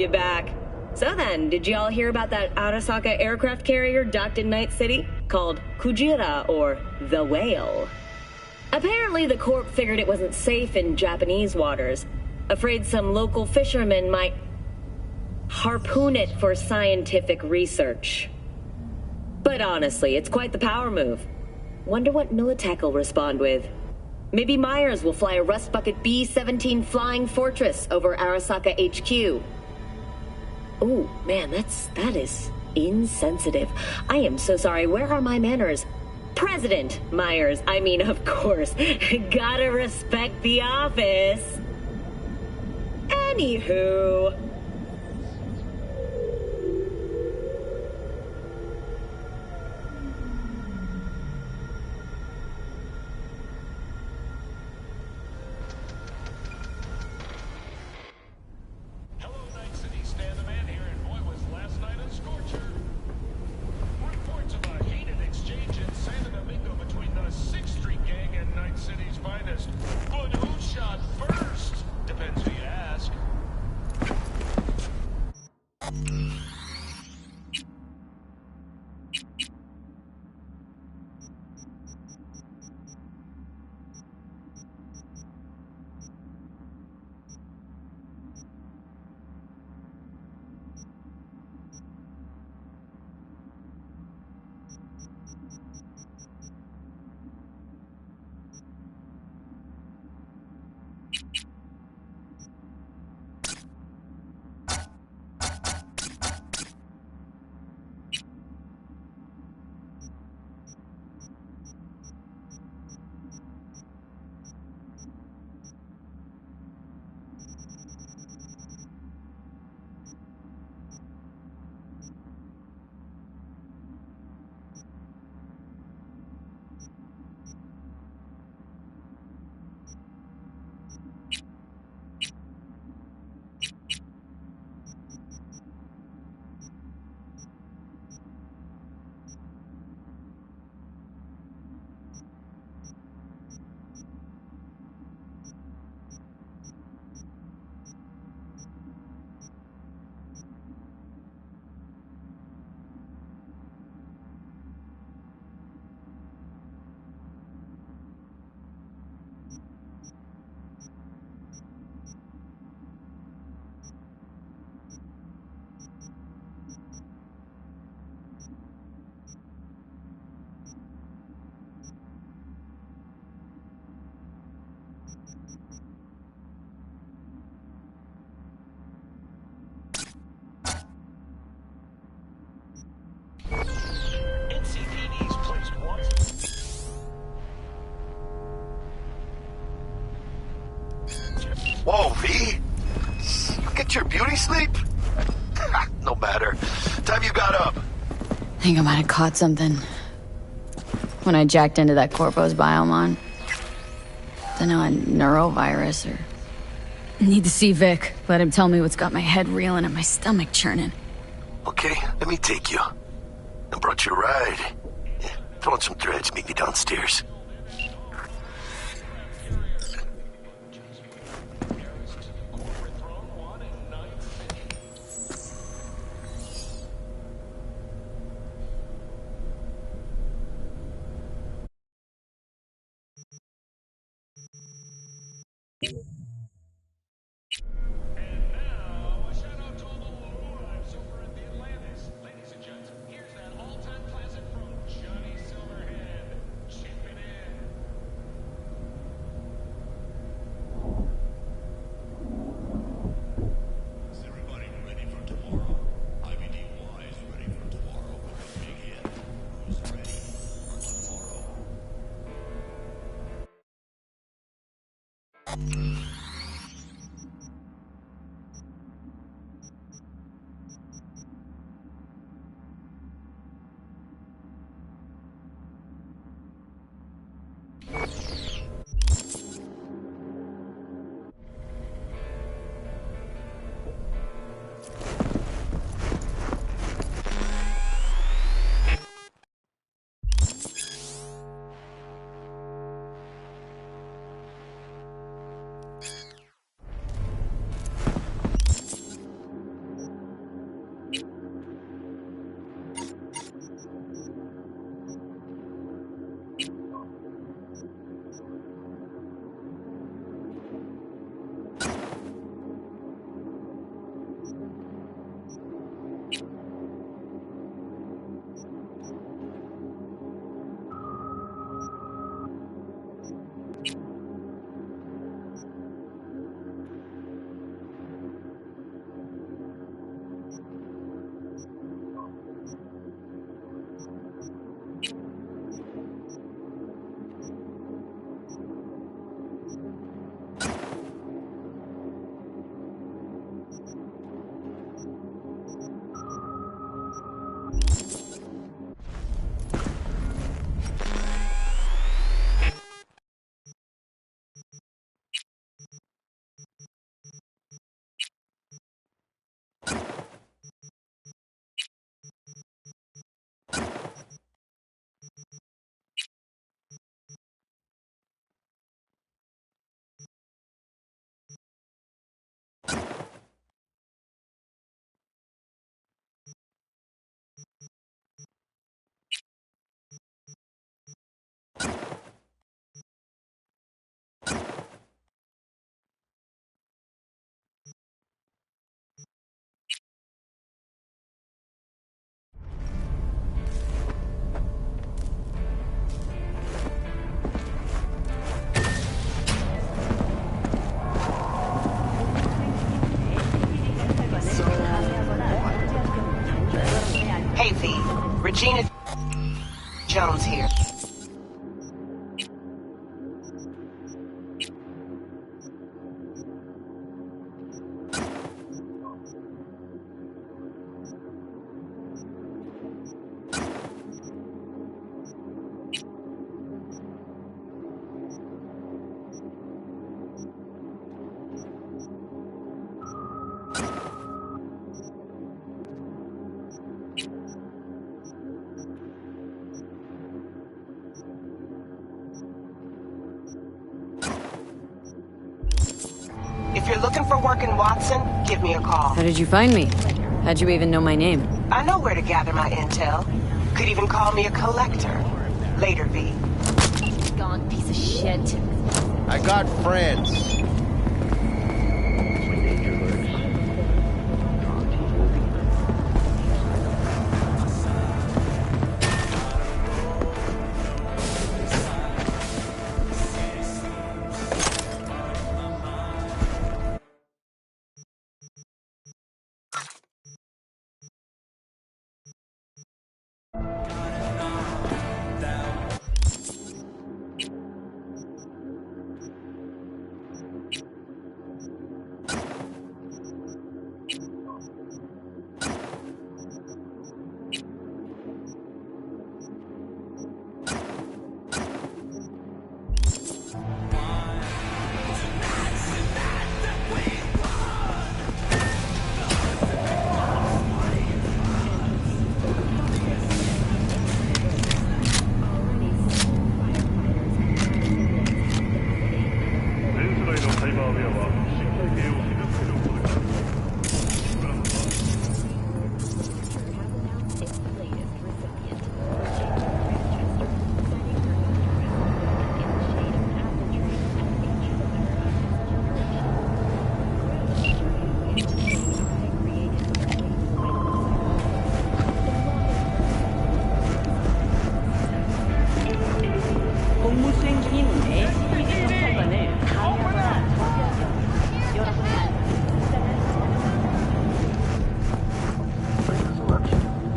you back. So then, did y'all hear about that Arasaka aircraft carrier docked in Night City? Called Kujira, or the Whale. Apparently the Corp figured it wasn't safe in Japanese waters. Afraid some local fishermen might harpoon it for scientific research. But honestly, it's quite the power move. Wonder what Militech will respond with. Maybe Myers will fly a Rust Bucket B-17 Flying Fortress over Arasaka HQ. Ooh, man, that is insensitive. I am so sorry. Where are my manners? President Myers. I mean, of course. Gotta respect the office. Anywho. Whoa, V? You get your beauty sleep? No matter. Time you got up. I think I might have caught something when I jacked into that Corpo's biome. Don't know, a neurovirus or... Need to see Vic. Let him tell me what's got my head reeling and my stomach churning. Okay, let me take you. I brought you a ride. Yeah, throw on some threads, meet me downstairs. Hey, V. Regina Jones here. If you're looking for work in Watson, give me a call. How did you find me? How'd you even know my name? I know where to gather my intel. Could even call me a collector. Later, V. Gone piece of shit. I got friends.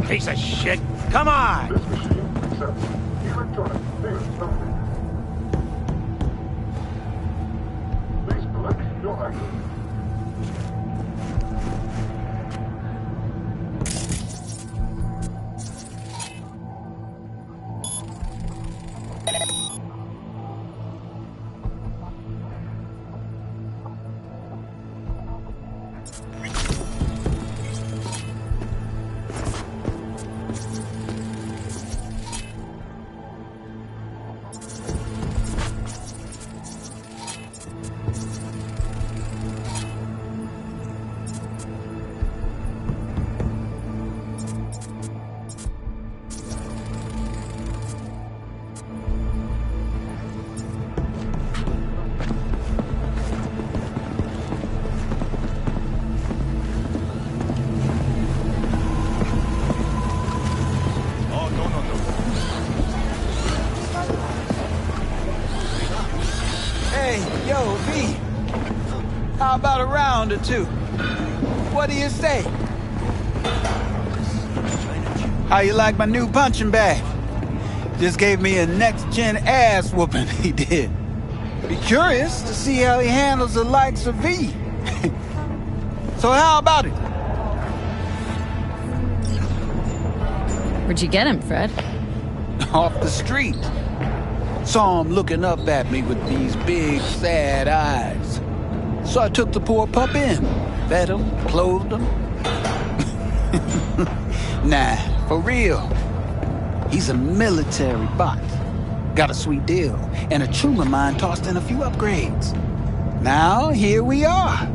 Piece of shit. Come on! Yo, V, how about a round or two? What do you say? How you like my new punching bag? Just gave me a next-gen ass whooping, he did. Be curious to see how he handles the likes of V. So how about it? Where'd you get him, Fred? Off the street. Saw him looking up at me with these big, sad eyes. So I took the poor pup in. Fed him, clothed him. Nah, for real. He's a military bot. Got a sweet deal, and a chum of mine tossed in a few upgrades. Now, here we are.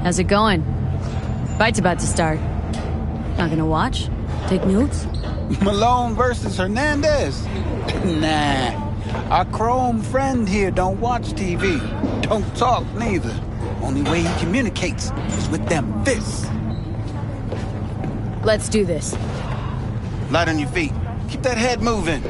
How's it going? Fight's about to start. Not gonna watch? Take notes? Malone versus Hernandez? Nah. Our Chrome friend here don't watch TV. Don't talk neither. Only way he communicates is with them fists. Let's do this. Light on your feet. Keep that head moving.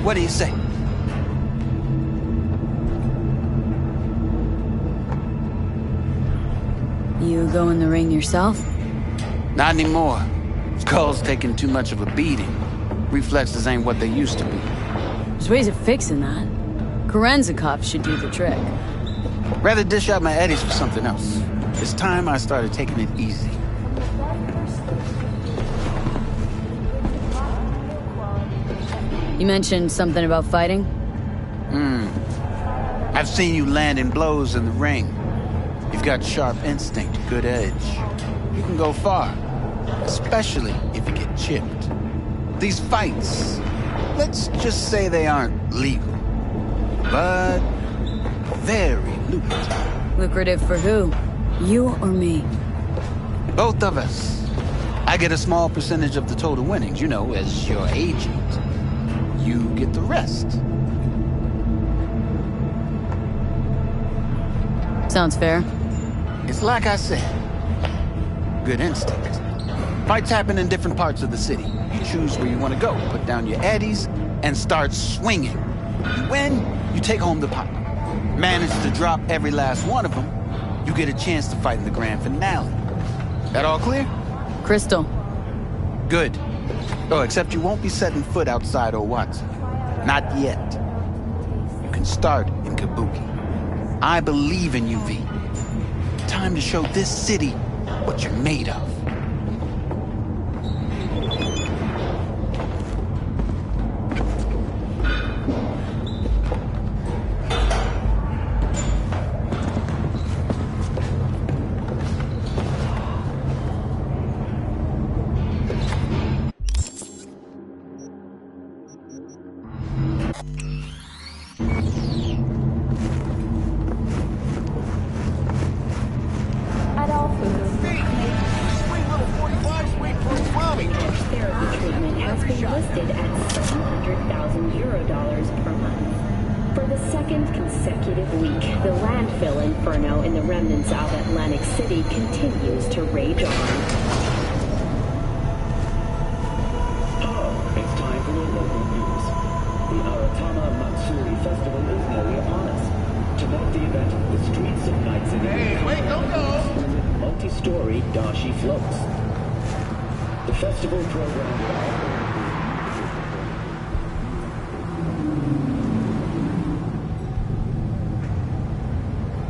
What do you say? You go in the ring yourself? Not anymore. Skull's taking too much of a beating. Reflexes ain't what they used to be. There's ways of fixing that. Korenzikov should do the trick. Rather dish out my eddies for something else. It's time I started taking it easy. You mentioned something about fighting? I've seen you landing blows in the ring. You've got sharp instinct, good edge. You can go far, especially if you get chipped. These fights, let's just say they aren't legal, but very lucrative. Lucrative for who? You or me? Both of us. I get a small percentage of the total winnings, you know, as your agent. You get the rest. Sounds fair. It's like I said. Good instinct. Fights happen in different parts of the city. You choose where you want to go, put down your eddies, and start swinging. You win, you take home the pot. Manage to drop every last one of them, you get a chance to fight in the grand finale. That all clear? Crystal. Good. Oh, except you won't be setting foot outside Owatsu. Not yet. You can start in Kabuki. I believe in you, V. Time to show this city what you're made of. The street floats. The festival program.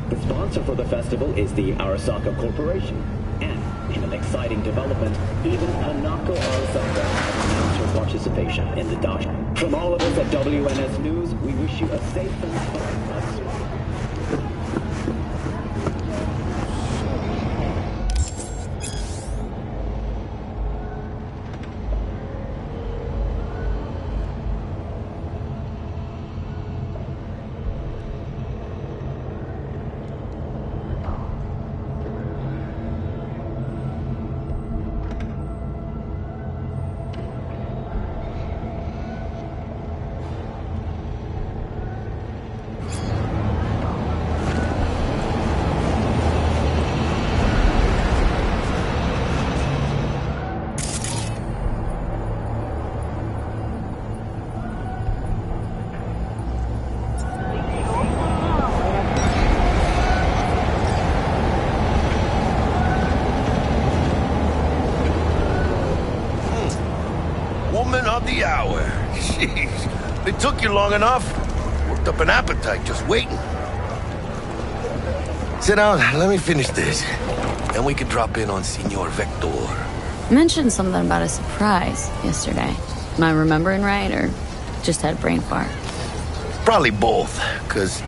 The sponsor for the festival is the Arasaka Corporation. And, in an exciting development, even Hanako Arasaka has announced her participation in the doc. From all of us at WNS News, we wish you a safe and fun festival. Woman of the hour. Jeez. It took you long enough. Worked up an appetite just waiting. Sit down, let me finish this. Then we can drop in on Senor Vector. You mentioned something about a surprise yesterday. Am I remembering right, or just had a brain fart? Probably both, 'cause...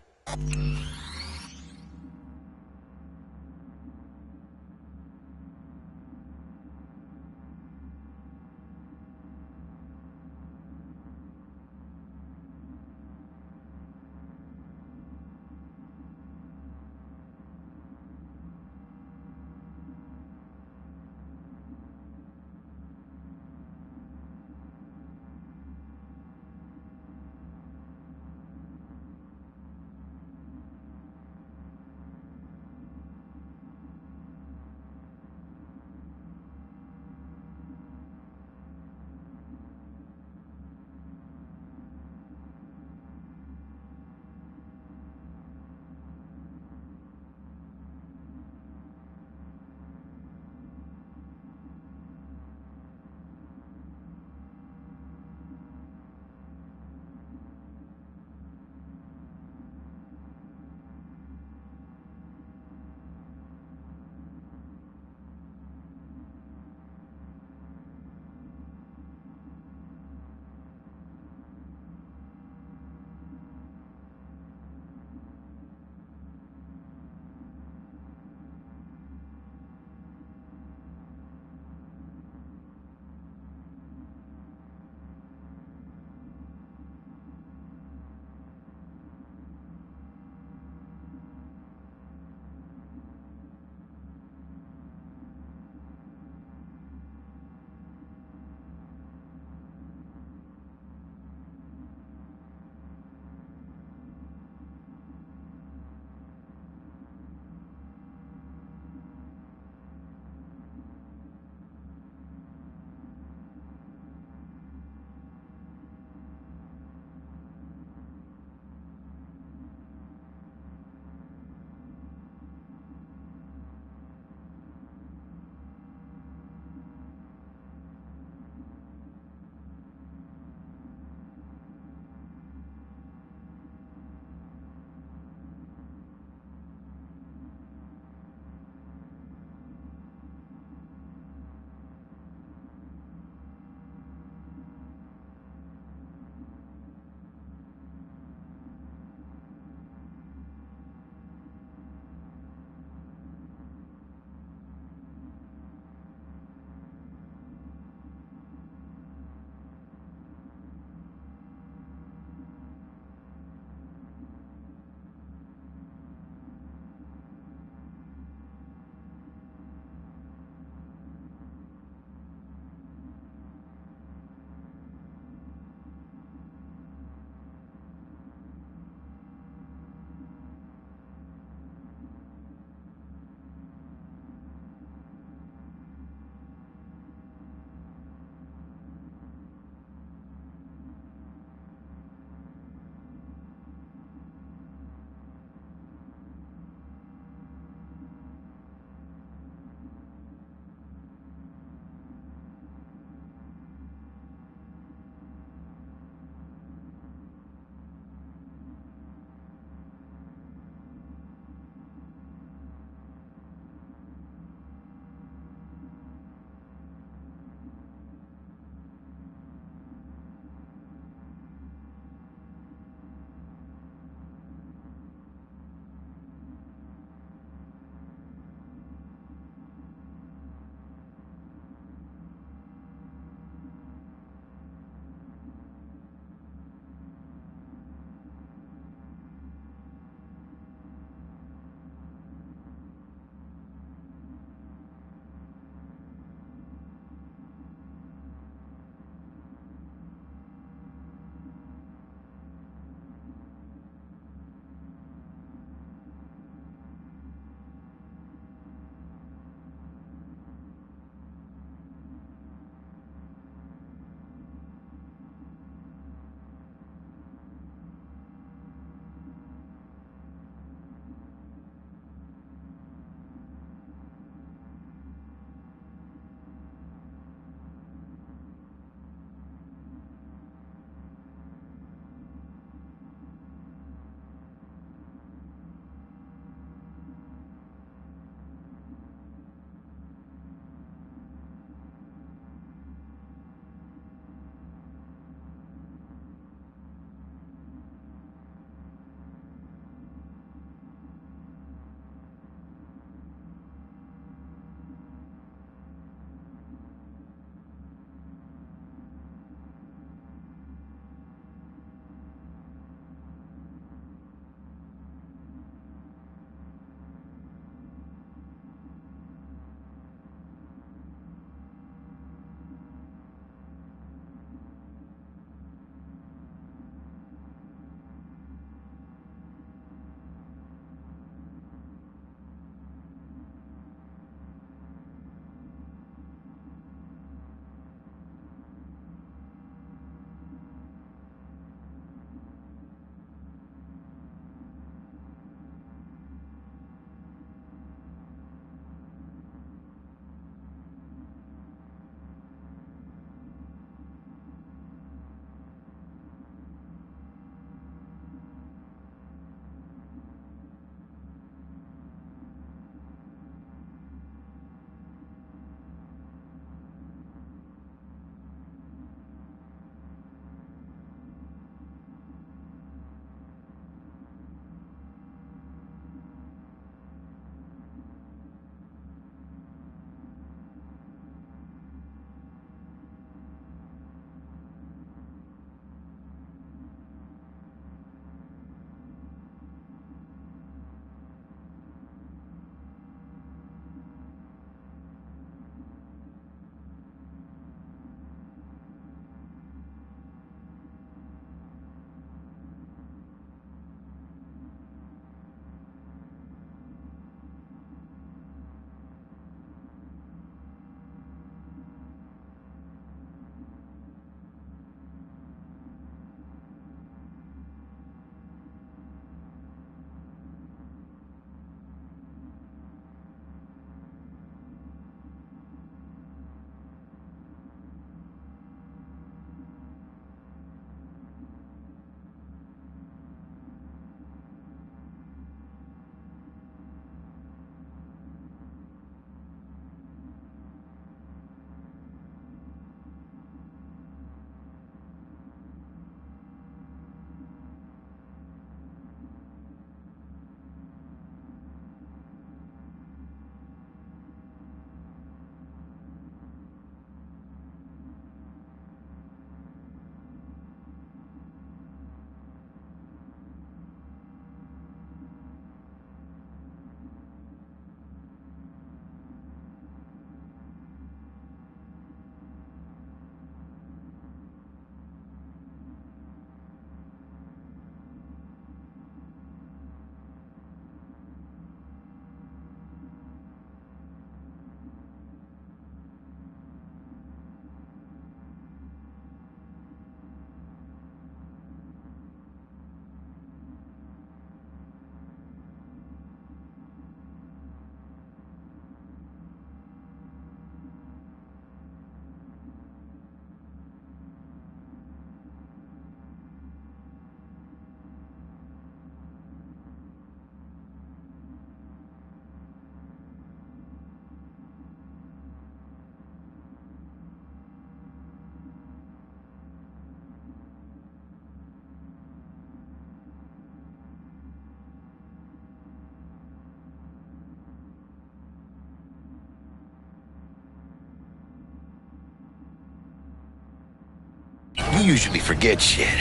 usually forget shit.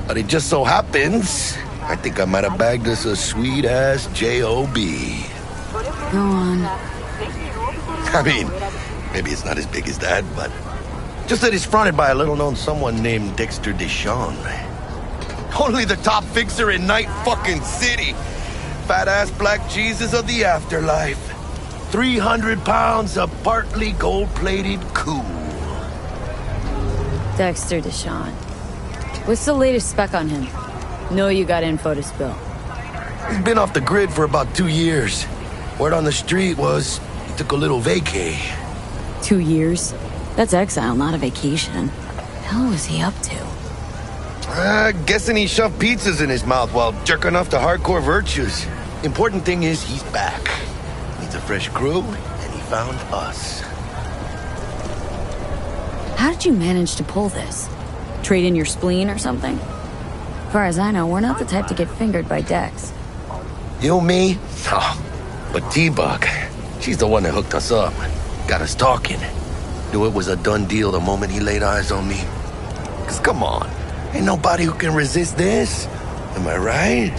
But it just so happens, I think I might have bagged us a sweet-ass J.O.B. Go on. I mean, maybe it's not as big as that, but just that it's fronted by a little-known someone named Dexter Deshawn. Only the top fixer in Night fucking City. Fat-ass black Jesus of the afterlife. 300 pounds of partly gold-plated cool. Dexter Deshawn. What's the latest spec on him? Know you got info to spill. He's been off the grid for about 2 years. Word on the street was he took a little vacay. 2 years? That's exile, not a vacation. Hell was he up to? Guessing he shoved pizzas in his mouth while jerking off to hardcore virtues. Important thing is he's back. Needs a fresh crew, and he found us. How did you manage to pull this? Trade in your spleen or something? As far as I know, we're not the type to get fingered by Dex. You, me? Oh, but T-Bug, she's the one that hooked us up. Got us talking. Knew it was a done deal the moment he laid eyes on me. 'Cause come on, ain't nobody who can resist this. Am I right?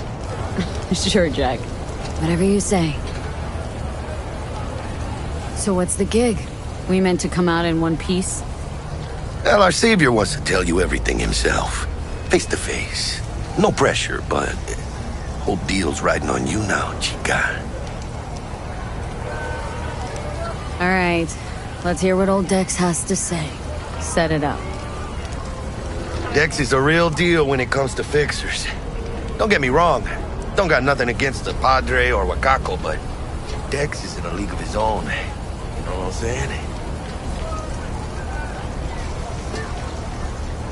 Sure, Jack. Whatever you say. So what's the gig? We meant to come out in one piece? Well, our savior wants to tell you everything himself. Face to face. No pressure, but whole deal's riding on you now, chica. All right. Let's hear what old Dex has to say. Set it up. Dex is a real deal when it comes to fixers. Don't get me wrong. Don't got nothing against the Padre or Wakako, but Dex is in a league of his own. You know what I'm saying?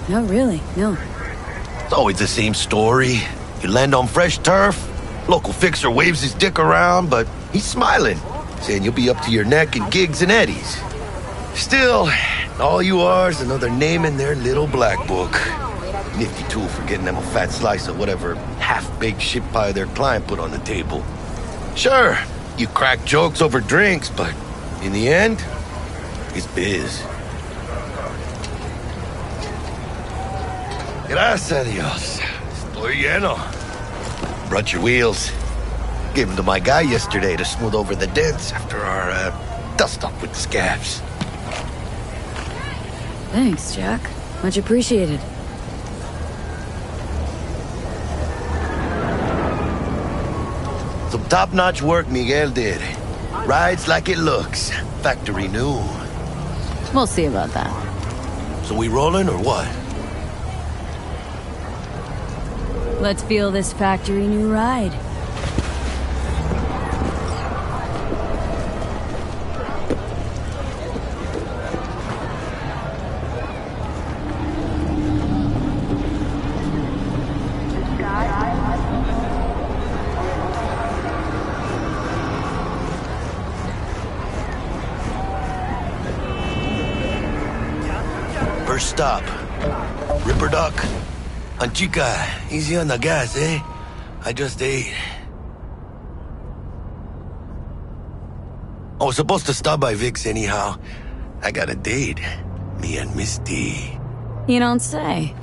No, really, no. It's always the same story. You land on fresh turf, local fixer waves his dick around, but he's smiling, saying you'll be up to your neck in gigs and eddies. Still, all you are is another name in their little black book. Nifty tool for getting them a fat slice of whatever half-baked shit pie their client put on the table. Sure, you crack jokes over drinks, but in the end, it's biz. Gracias a Dios. Estoy lleno. Brought your wheels. Gave them to my guy yesterday to smooth over the dents after our dust-up with the scabs. Thanks, Jack. Much appreciated. Some top-notch work Miguel did. Rides like it looks. Factory new. We'll see about that. So we rolling or what? Let's feel this factory new ride. First stop. Ripper Duck. Anchica, easy on the gas, eh? I just ate. I was supposed to stop by Vic's anyhow. I got a date. Me and Misty. You don't say.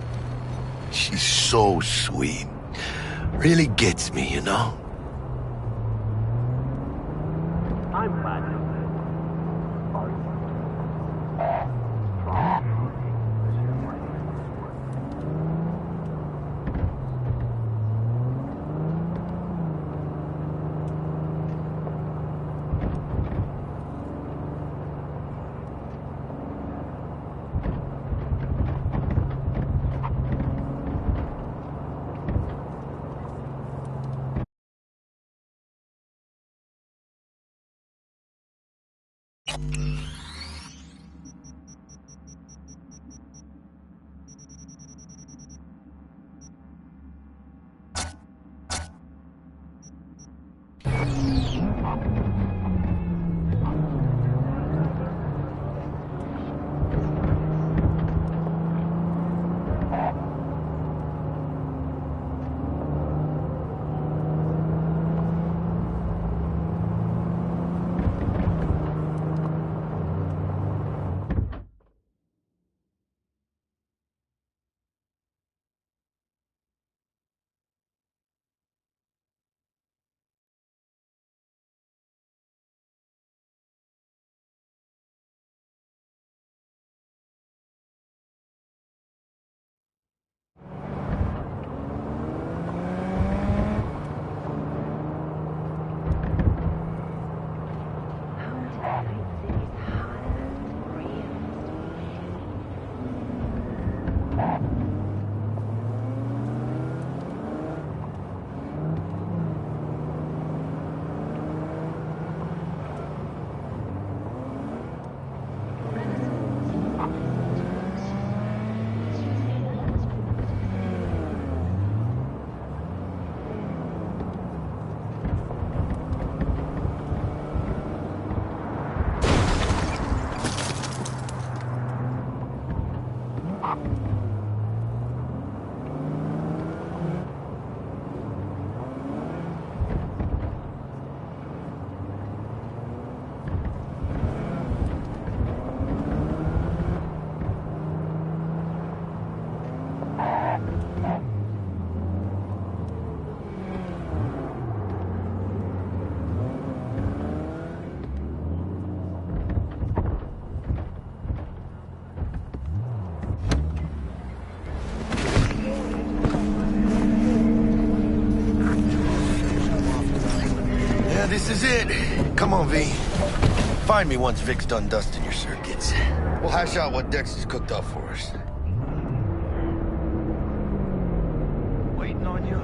She's so sweet. Really gets me, you know? Yeah, this is it. Come on, V. Find me once Vic's done dusting your circuits. We'll hash out what Dex has cooked up for us. Waiting on you.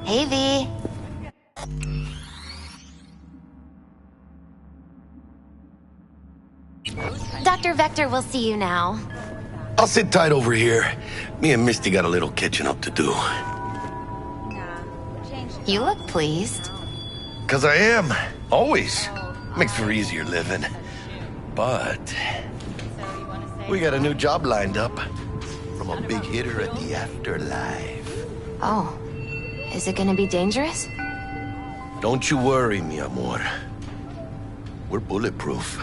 Hey, V. Dr. Vector will see you now. I'll sit tight over here. Me and Misty got a little catching up to do. You look pleased. 'Cause I am. Always. Makes for easier living. But we got a new job lined up from a big hitter at the afterlife. Oh. Is it gonna be dangerous? Don't you worry, mi amor. We're bulletproof.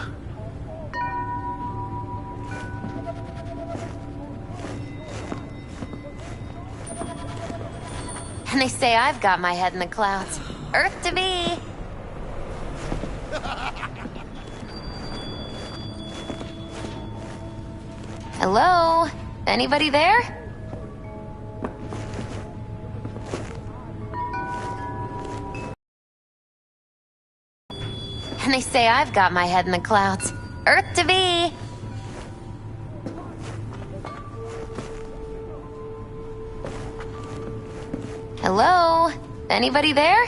And they say I've got my head in the clouds. Earth to be! Hello? Anybody there? And they say I've got my head in the clouds. Earth to be! Hello? Anybody there?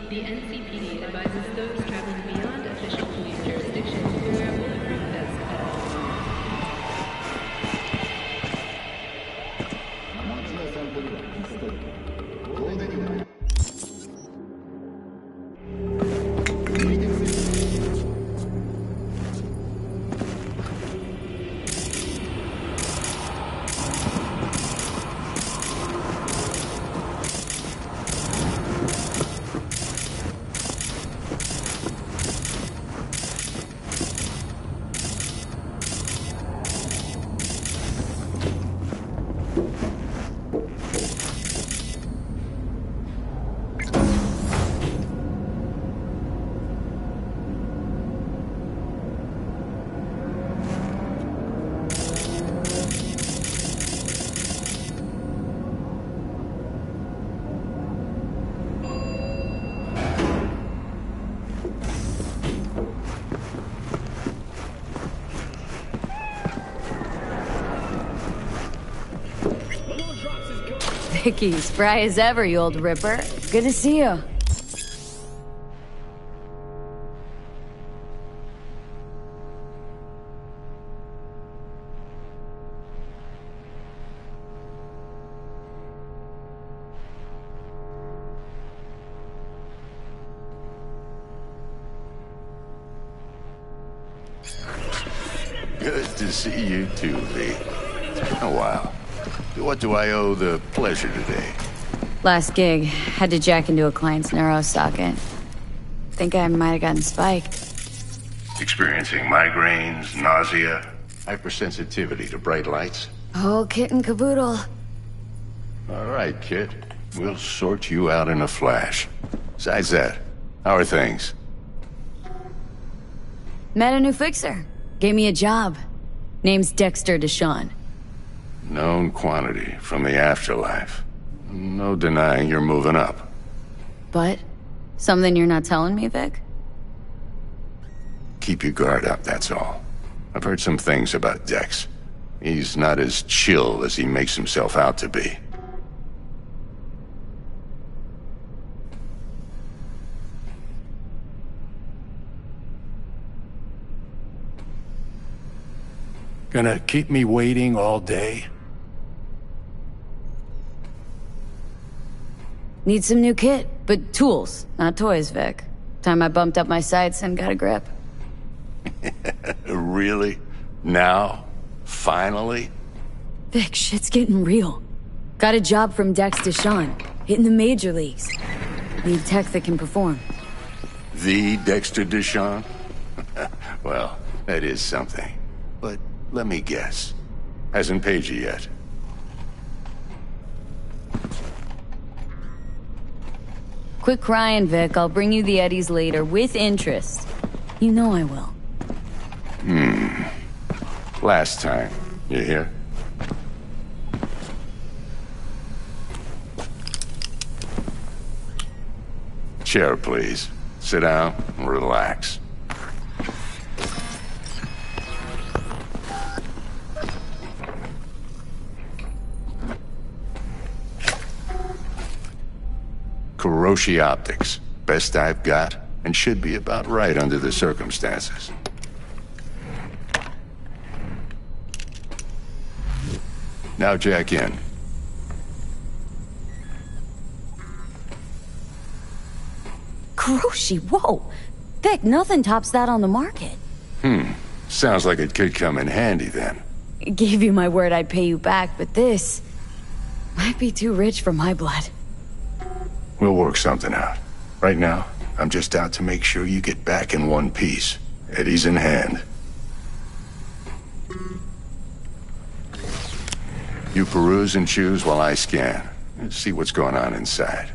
The NCPD advises those traveling beyond official police jurisdiction to wear bulletproof vests at all Vicky, spry as ever, you old ripper. Good to see you. Good to see you too, V. It's been a while. What do I owe the pleasure today? Last gig, had to jack into a client's neuro socket. Think I might have gotten spiked. Experiencing migraines, nausea, hypersensitivity to bright lights? Oh, kit and caboodle. All right, kid. We'll sort you out in a flash. Besides that, how are things? Met a new fixer. Gave me a job. Name's Dexter Deshawn. Known quantity from the afterlife. No denying you're moving up. But? Something you're not telling me, Vic? Keep your guard up, that's all. I've heard some things about Dex. He's not as chill as he makes himself out to be. Gonna keep me waiting all day? Need some new kit, but tools, not toys, Vic. Time I bumped up my sights and got a grip. Really? Now? Finally? Vic, shit's getting real. Got a job from Dex Deshawn, hitting the major leagues. Need tech that can perform. The Dexter Deshawn? Well, that is something. But let me guess. Hasn't paid you yet. Quit crying, Vic. I'll bring you the eddies later, with interest. You know I will. Last time. You hear? Chair, please. Sit down and relax. Kuroshi Optics. Best I've got, and should be about right under the circumstances. Now jack in. Kuroshi, whoa! Vic, nothing tops that on the market. Sounds like it could come in handy then. Gave you my word I'd pay you back, but this might be too rich for my blood. We'll work something out. Right now, I'm just out to make sure you get back in one piece. Eddie's in hand. You peruse and choose while I scan. Let's see what's going on inside.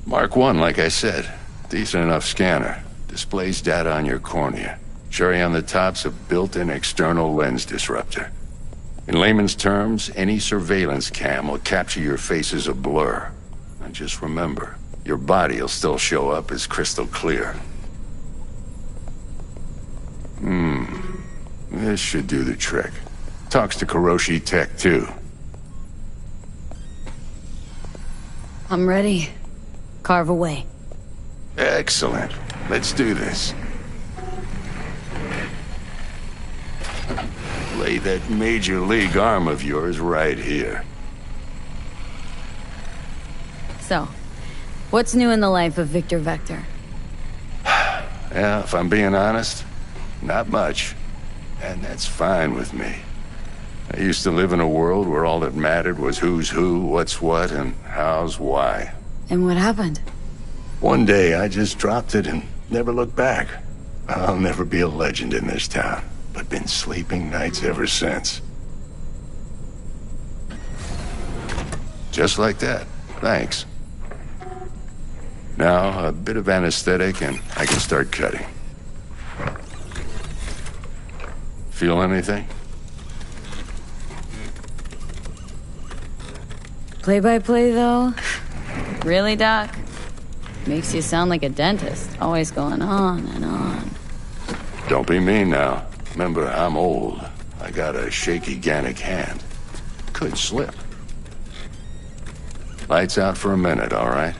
Mark 1, like I said. Decent enough scanner. Displays data on your cornea. Cherry on the top's a built-in external lens disruptor. In layman's terms, any surveillance cam will capture your face as a blur. And just remember, your body will still show up as crystal clear. This should do the trick. Talks to Kuroshi Tech, too. I'm ready. Carve away. Excellent. Let's do this. Lay that major league arm of yours right here. So, what's new in the life of Victor Vector? Yeah, if I'm being honest, not much. And that's fine with me. I used to live in a world where all that mattered was who's who, what's what, and how's why. And what happened? One day, I just dropped it and never looked back. I'll never be a legend in this town, but been sleeping nights ever since. Just like that. Thanks. Now, a bit of anesthetic and I can start cutting. Feel anything? Play-by-play, though? Really, Doc? Makes you sound like a dentist, always going on and on. Don't be mean now. Remember, I'm old. I got a shaky Gannic hand. Could slip. Lights out for a minute, all right?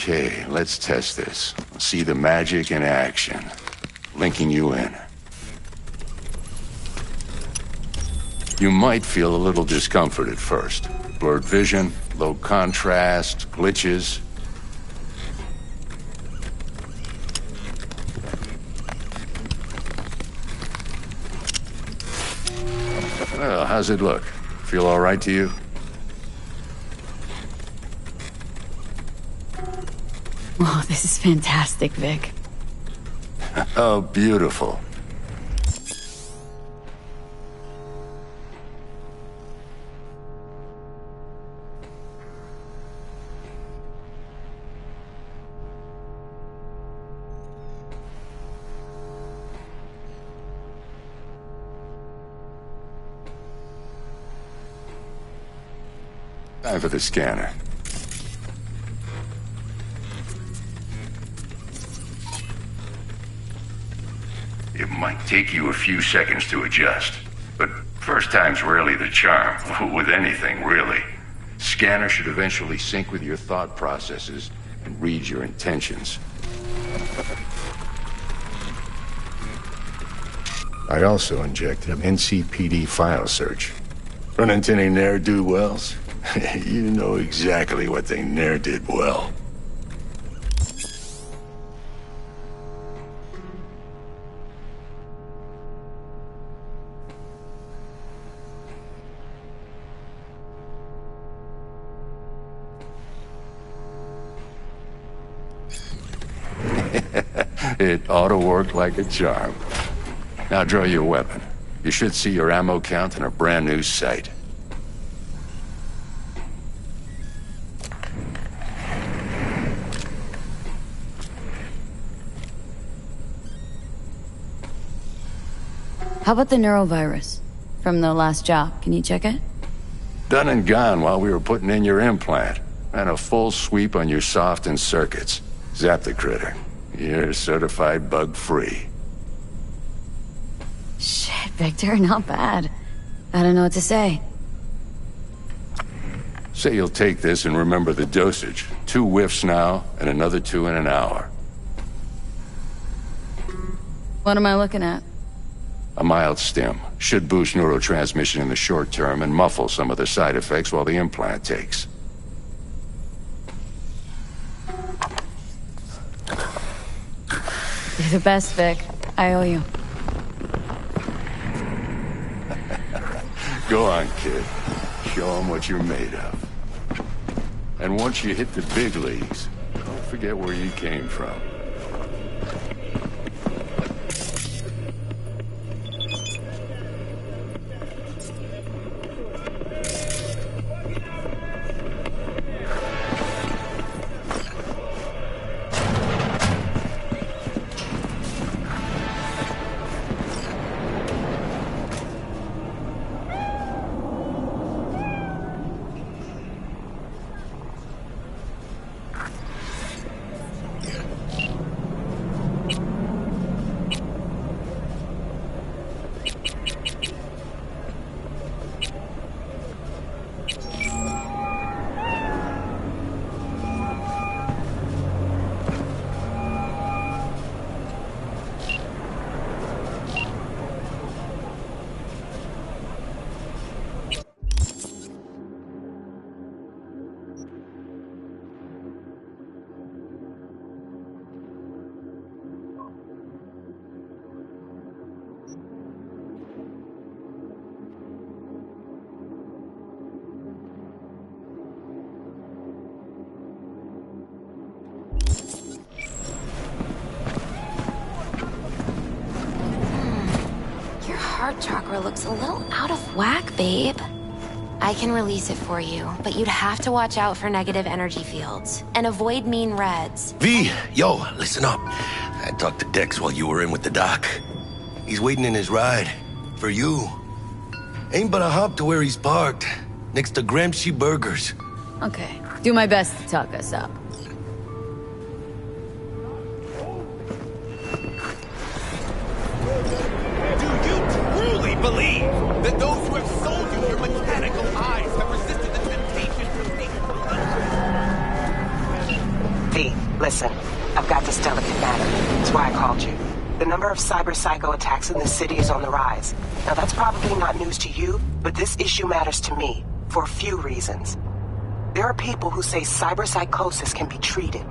Okay, let's test this. See the magic in action. Linking you in. You might feel a little discomfort at first. Blurred vision, low contrast, glitches. Well, how's it look? Feel all right to you? Oh, this is fantastic, Vic. Oh, beautiful. Time for the scanner. It might take you a few seconds to adjust, but first time's rarely the charm, with anything, really. Scanner should eventually sync with your thought processes and read your intentions. I also injected an NCPD file search. Run into any ne'er-do-wells? You know exactly what they ne'er did well. It ought to work like a charm. Now draw your weapon. You should see your ammo count in a brand new sight. How about the neurovirus from the last job? Can you check it? Done and gone while we were putting in your implant. And a full sweep on your soft and circuits. Zap the critter. You're certified bug-free. Shit, Victor, not bad. I don't know what to say. Say you'll take this and remember the dosage. 2 whiffs now, and another 2 in an hour. What am I looking at? A mild stim. Should boost neurotransmission in the short term and muffle some of the side effects while the implant takes. You're the best, Vic. I owe you. Go on, kid. Show them what you're made of. And once you hit the big leagues, don't forget where you came from. Heart chakra looks a little out of whack, babe. I can release it for you, but you'd have to watch out for negative energy fields and avoid mean reds. V, yo, listen up. I talked to Dex while you were in with the doc. He's waiting in his ride. For you. Ain't but a hop to where he's parked. Next to Gramsci Burgers. Okay. Do my best to talk us up. Believe that those who have sold you your mechanical eyes have resisted the temptation to make V, Listen, I've got this delicate matter. That's why I called you. The number of cyber-psycho attacks in the city is on the rise. Now, that's probably not news to you, but this issue matters to me for a few reasons. There are people who say cyberpsychosis can be treated.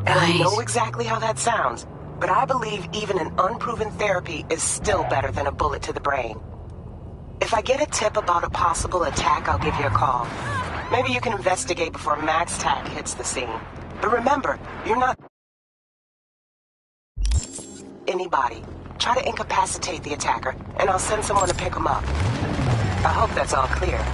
And I know exactly how that sounds, but I believe even an unproven therapy is still better than a bullet to the brain. If I get a tip about a possible attack, I'll give you a call. Maybe you can investigate before Max Tack hits the scene. But remember, you're not anybody. Try to incapacitate the attacker, and I'll send someone to pick him up. I hope that's all clear.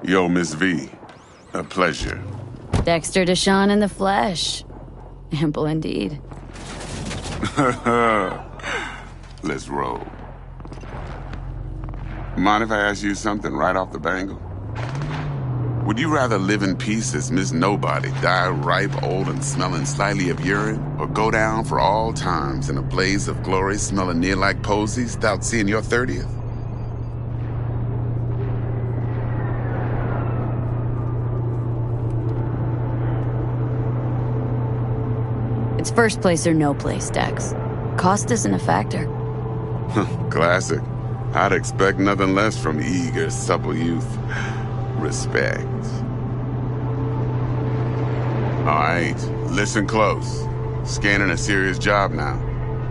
Yo, Miss V. A pleasure. Dexter Deshawn in the flesh. Ample indeed. Let's roll. Mind if I ask you something right off the bangle? Would you rather live in peace as Miss Nobody, die ripe, old, and smelling slightly of urine, or go down for all times in a blaze of glory smelling near like posies without seeing your 30th? It's first place or no place, Dex. Cost isn't a factor. Classic. I'd expect nothing less from eager, supple youth. Respect. All right, listen close. Scanning a serious job now.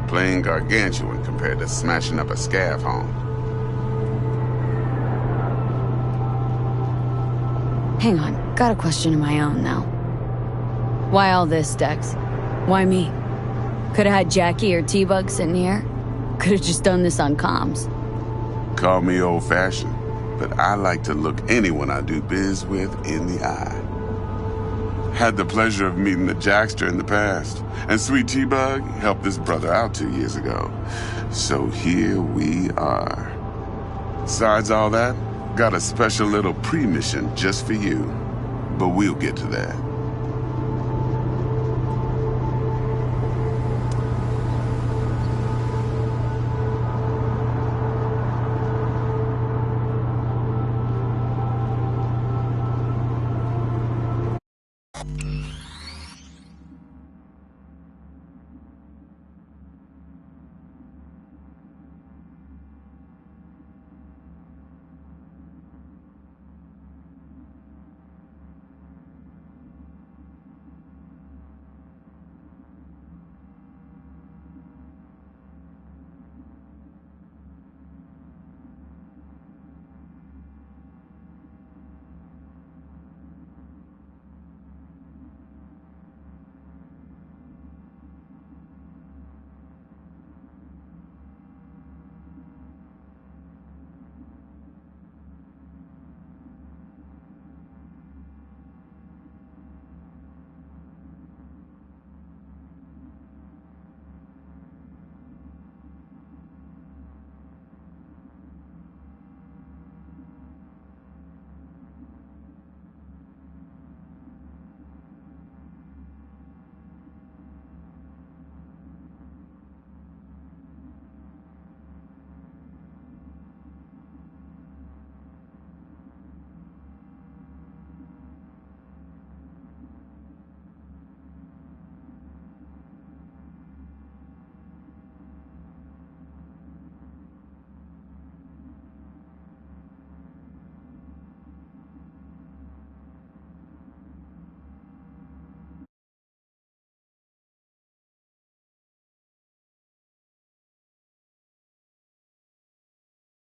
Playing gargantuan compared to smashing up a scav home. Hang on, got a question of my own now. Why all this, Dex? Why me? Could've had Jackie or T-Bug sitting here. Could've just done this on comms. Call me old-fashioned, but I like to look anyone I do biz with in the eye. Had the pleasure of meeting the Jackster in the past, and Sweet T-Bug helped this brother out 2 years ago. So here we are. Besides all that, got a special little pre-mission just for you. But we'll get to that.